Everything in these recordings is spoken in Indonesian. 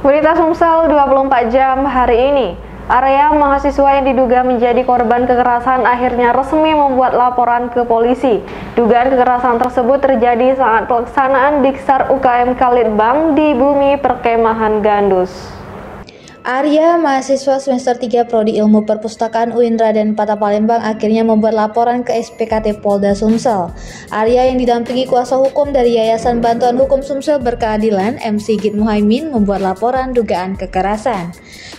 Berita Sumsel 24 jam hari ini. Area mahasiswa yang diduga menjadi korban kekerasan akhirnya resmi membuat laporan ke polisi. Dugaan kekerasan tersebut terjadi saat pelaksanaan Diksar UKM Kalitbang di Bumi Perkemahan Gandus. Arya, mahasiswa semester 3 Prodi Ilmu Perpustakaan UIN Raden Patah Palembang akhirnya membuat laporan ke SPKT Polda Sumsel. Arya yang didampingi kuasa hukum dari Yayasan Bantuan Hukum Sumsel Berkeadilan, M. Sigit Muhaimin, membuat laporan dugaan kekerasan.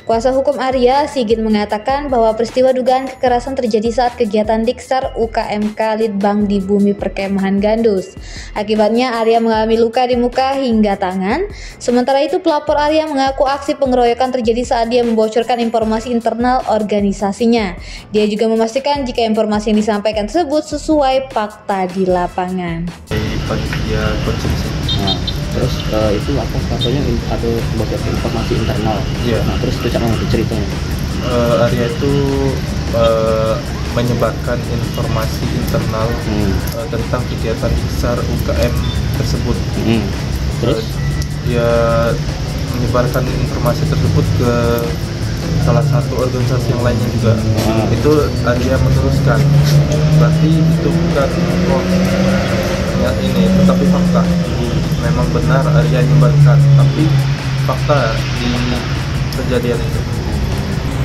Kuasa hukum Arya, Sigit, mengatakan bahwa peristiwa dugaan kekerasan terjadi saat kegiatan Diksar UKM Kalitbang di Bumi Perkemahan Gandus. Akibatnya Arya mengalami luka di muka hingga tangan. Sementara itu pelapor Arya mengaku aksi pengeroyokan terjadi saat dia membocorkan informasi internal organisasinya. Dia juga memastikan jika informasi yang disampaikan tersebut sesuai fakta di lapangan. Terus itu apa katanya ada bocorkan informasi internal. Iya. Nah terus itu cara ceritanya. Arya itu menyebarkan informasi internal tentang kegiatan besar UKM tersebut. Terus dia menyebarkan informasi tersebut ke salah satu organisasi yang lainnya juga. Itu Arya meneruskan. Berarti itu bukan ini, tetapi fakta. Memang benar Arya menyebarkan, tapi fakta di kejadian itu.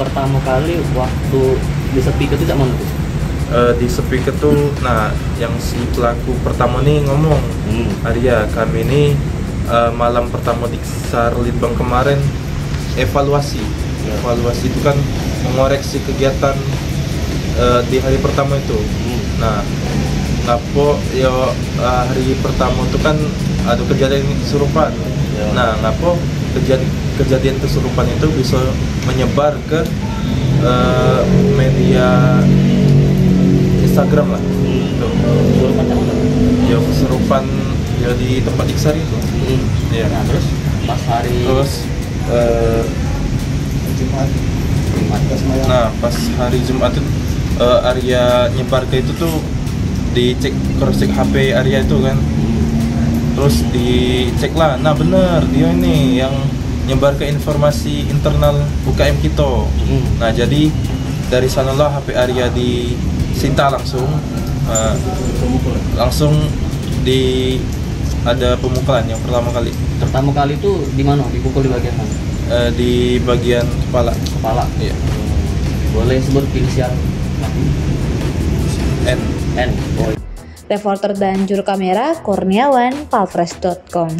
Pertama kali waktu di speaker itu mana tuh? Di speaker tuh, nah yang si pelaku pertama nih ngomong, Arya, kami ini malam pertama Diksar Litbang kemarin evaluasi itu kan mengoreksi kegiatan di hari pertama itu. Nah, ngapo yo hari pertama itu kan ada kejadian kesurupan. Nah, ngapo kejadian kesurupan itu bisa menyebar ke media Instagram lah. Ya kesurupan ya di tempat Diksar itu. Ya. Nah, terus pas hari Jumat. Nah, pas hari Jumat itu Arya nyebar ke itu tuh dicek, cross check HP Arya itu kan. Terus dicek lah, nah bener dia ini yang nyebar ke informasi internal UKM kita. Nah, jadi dari sanalah HP Arya disita langsung. Langsung ada pemukulan yang pertama kali. Pertama kali itu di mana? Dipukul di bagian mana? Di bagian kepala. Kepala. Iya. Boleh sebut inisial? N. Oh. Reporter dan juru kamera Kurniawan, palfresh.com.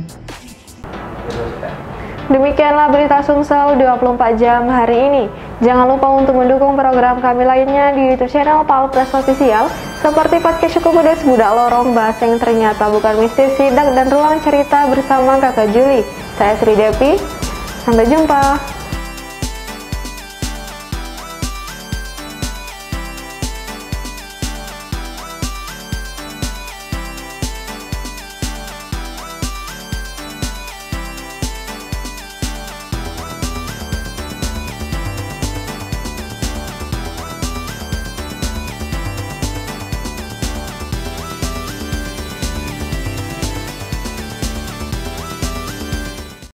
Demikianlah berita Sumsel 24 jam hari ini. Jangan lupa untuk mendukung program kami lainnya di YouTube channel Palfresh Official, seperti podcast Suku Pedas, Budak Lorong, Bahasa yang Ternyata Bukan Mistis, Sidak, dan Ruang Cerita bersama Kakak Juli. Saya Sri Devi, sampai jumpa.